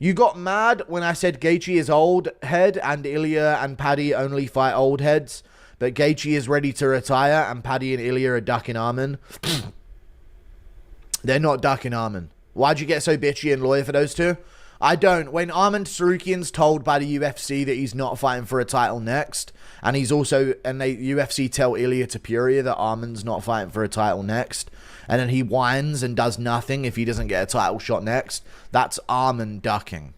You got mad when I said Gaethje is old head and Ilya and Paddy only fight old heads, but Gaethje is ready to retire and Paddy and Ilya are ducking Arman. They're not ducking Arman. Why'd you get so bitchy and loyal for those two? I don't. When Arman Tsarukyan's told by the UFC that he's not fighting for a title next, and he's also, and they UFC tell Ilya Topuria that Arman's not fighting for a title next, and then he whines and does nothing if he doesn't get a title shot next, that's Arman ducking,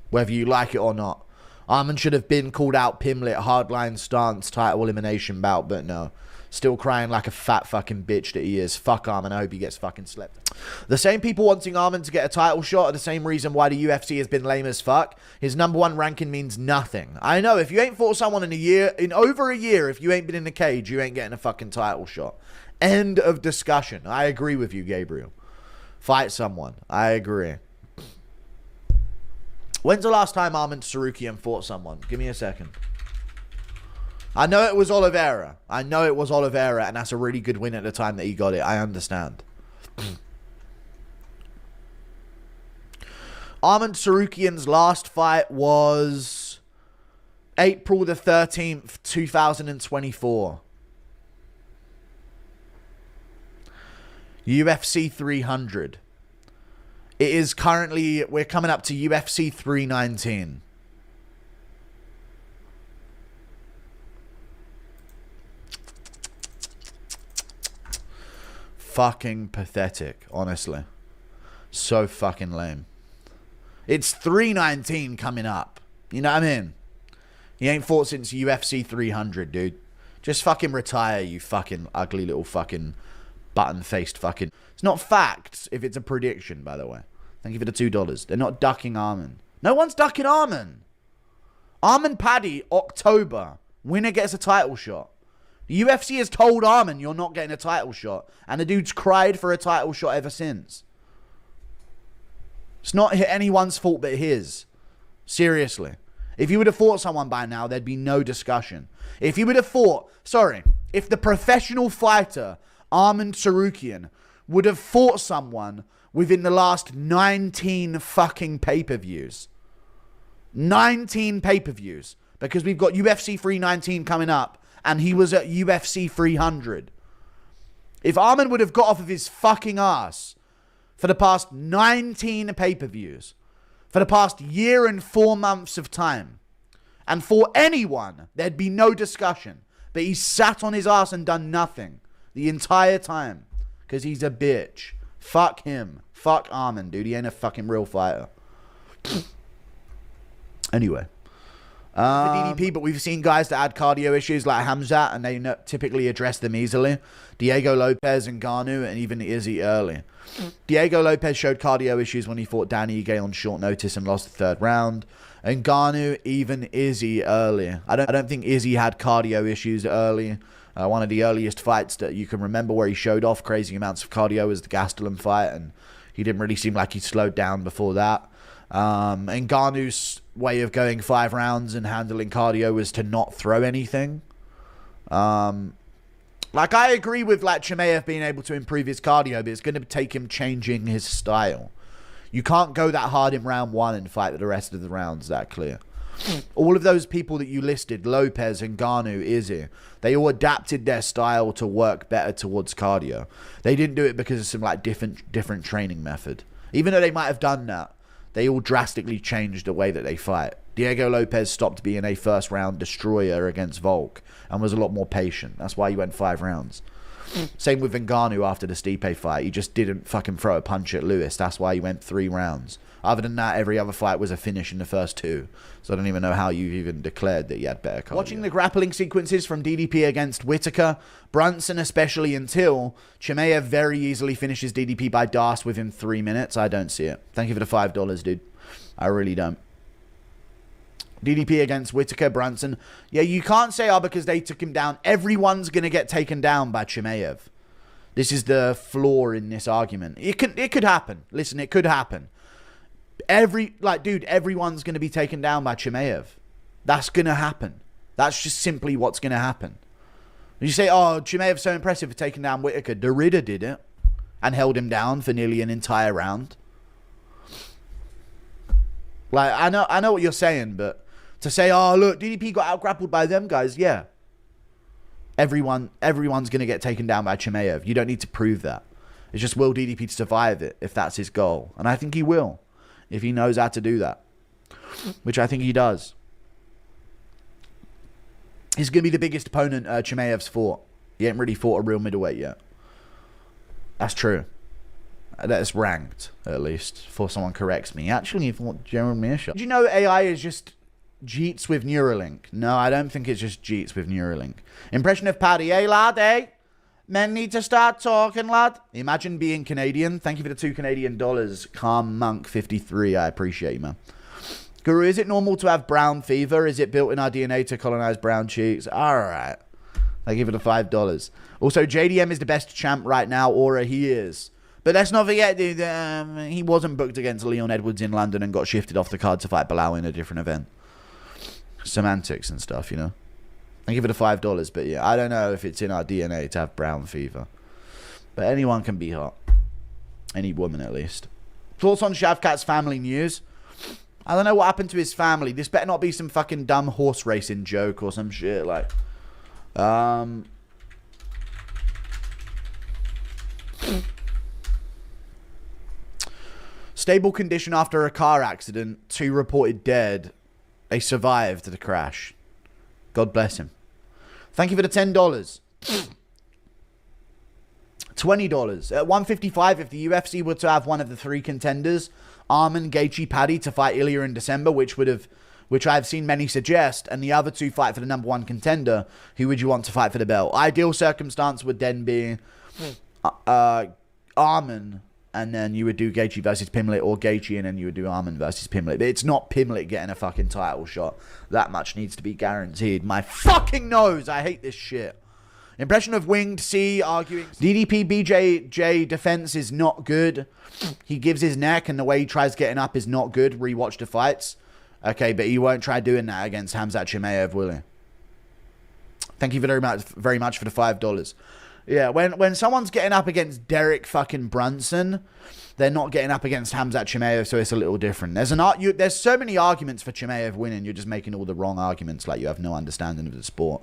whether you like it or not. Arman should have been called out Pimlet, hardline stance, title elimination bout, but no. Still crying like a fat fucking bitch that he is. Fuck Arman, I hope he gets fucking slept. The same people wanting Arman to get a title shot are the same reason why the UFC has been lame as fuck. His #1 ranking means nothing. I know, if you ain't fought someone in over a year, if you ain't been in the cage, you ain't getting a fucking title shot. End of discussion. I agree with you, Gabriel. Fight someone. I agree. When's the last time Arman Tsarukyan fought someone? Give me a second. I know it was Oliveira. I know it was Oliveira, and that's a really good win at the time that he got it. I understand. Arman Tsarukyan's last fight was April the 13th, 2024. UFC 300. It is currently, we're coming up to UFC 319. Fucking pathetic, honestly. So fucking lame. It's 319 coming up. You know what I mean? He ain't fought since UFC 300, dude. Just fucking retire, you fucking ugly little fucking button-faced fucking... It's not facts if it's a prediction, by the way. Thank you for the $2. They're not ducking Arman. No one's ducking Arman. Arman Paddy, October. Winner gets a title shot. The UFC has told Arman you're not getting a title shot. And the dude's cried for a title shot ever since. It's not anyone's fault but his. Seriously. If you would have fought someone by now, there'd be no discussion. If you would have fought... Sorry. If the professional fighter, Arman Tsarukyan, would have fought someone within the last 19 fucking pay-per-views. 19 pay-per-views. Because we've got UFC 319 coming up. And he was at UFC 300. If Arman would have got off of his fucking ass for the past 19 pay-per-views, for the past year and 4 months of time, and for anyone, there'd be no discussion. But he sat on his ass and done nothing the entire time. Because he's a bitch. Fuck him. Fuck Arman, dude. He ain't a fucking real fighter. Anyway. For DDP, but we've seen guys that had cardio issues like Khamzat, and they typically address them easily. Diego Lopez and Ngannou, and even Izzy early. Diego Lopez showed cardio issues when he fought Danny Ige on short notice and lost the 3rd round. And Ngannou, even Izzy early. I don't think Izzy had cardio issues early. One of the earliest fights that you can remember where he showed off crazy amounts of cardio was the Gastelum fight, and he didn't really seem like he slowed down before that. And Ngannou's way of going 5 rounds and handling cardio was to not throw anything. Like, I agree with, like, Chimaev being able to improve his cardio, but it's going to take him changing his style. You can't go that hard in round 1 and fight the rest of the rounds that clear. All of those people that you listed, Lopez and Ngannou, Izzy, they all adapted their style to work better towards cardio. They didn't do it because of some, like, different training method. Even though they might have done that, they all drastically changed the way that they fight. Diego Lopez stopped being a first-round destroyer against Volk and was a lot more patient. That's why he went 5 rounds. Same with Ngannou after the Stipe fight. He just didn't fucking throw a punch at Lewis. That's why he went 3 rounds. Other than that, every other fight was a finish in the first 2. So I don't even know how you even declared that he had better cardio. Watching the grappling sequences from DDP against Whittaker, Brunson especially, until Chimaev very easily finishes DDP by DAS within 3 minutes. I don't see it. Thank you for the $5, dude. I really don't. DDP against Whittaker, Brunson. Yeah, you can't say, oh, because they took him down. Everyone's going to get taken down by Chimaev. This is the flaw in this argument. It could happen. Listen, it could happen. Dude, everyone's going to be taken down by Chimaev. That's going to happen. That's just simply what's going to happen. You say, oh, Chimaev's so impressive for taking down Whittaker. Derrida did it and held him down for nearly an entire round. Like, I know what you're saying, but to say, oh, look, DDP got out-grappled by them guys, yeah. Everyone's going to get taken down by Chimaev. You don't need to prove that. It's just, will DDP survive it if that's his goal? And I think he will, if he knows how to do that, which I think he does. He's going to be the biggest opponent Chimaev's fought. He ain't really fought a real middleweight yet. That's true. That's ranked, at least, before someone corrects me. Actually, if what Jeremy Mearshot. Did you know AI is just Jeets with Neuralink? No, I don't think it's just Jeets with Neuralink. Impression of Paddy. Hey, lad, hey. Men need to start talking, lad. Imagine being Canadian. Thank you for the $2 Canadian. Calm Monk 53. I appreciate you, man. Guru, is it normal to have brown fever? Is it built in our DNA to colonize brown cheeks? All right. Thank you for the $5. Also, JDM is the best champ right now. Aura, he is. But let's not forget, dude, he wasn't booked against Leon Edwards in London and got shifted off the card to fight Bilal in a different event. Semantics and stuff, you know. Thank you for the $5. But yeah, I don't know if it's in our DNA to have brown fever. But anyone can be hot. Any woman, at least. Thoughts on Shavkat's family news? I don't know what happened to his family. This better not be some fucking dumb horse racing joke or some shit. Like, stable condition after a car accident. 2 reported dead. They survived the crash. God bless him. Thank you for the $10. $20. At 155, if the UFC were to have one of the 3 contenders, Arman, Gaethje, Paddy, to fight Ilya in December, which I've seen many suggest, and the other 2 fight for the #1 contender, who would you want to fight for the belt? Ideal circumstance would then be Arman, and then you would do Gaethje versus Pimlet, or Gaethje, and then you would do Arman versus Pimlet. But it's not Pimlet getting a fucking title shot. That much needs to be guaranteed. My fucking nose! I hate this shit. Impression of Winged C arguing. DDP BJJ defense is not good. He gives his neck, and the way he tries getting up is not good. Rewatch the fights. Okay, but he won't try doing that against Khamzat Chimaev, will he? Thank you very much for the $5. Yeah, when someone's getting up against Derek fucking Brunson, they're not getting up against Khamzat Chimaev, so it's a little different. There's so many arguments for Chimaev winning. You're just making all the wrong arguments, like you have no understanding of the sport.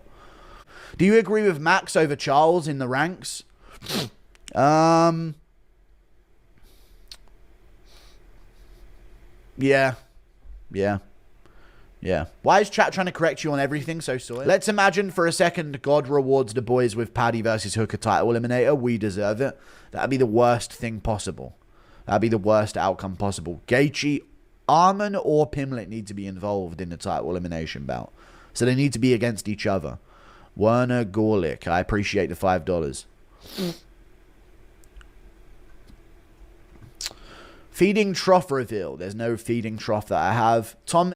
Do you agree with Max over Charles in the ranks? Yeah. Why is chat trying to correct you on everything so soy? Let's imagine for a second God rewards the boys with Paddy versus Hooker title eliminator. We deserve it. That'd be the worst thing possible. That'd be the worst outcome possible. Gaethje, Arman, or Pimlet need to be involved in the title elimination bout. So they need to be against each other. Werner Gorlick, I appreciate the $5. Feeding trough reveal. There's no feeding trough that I have. Tom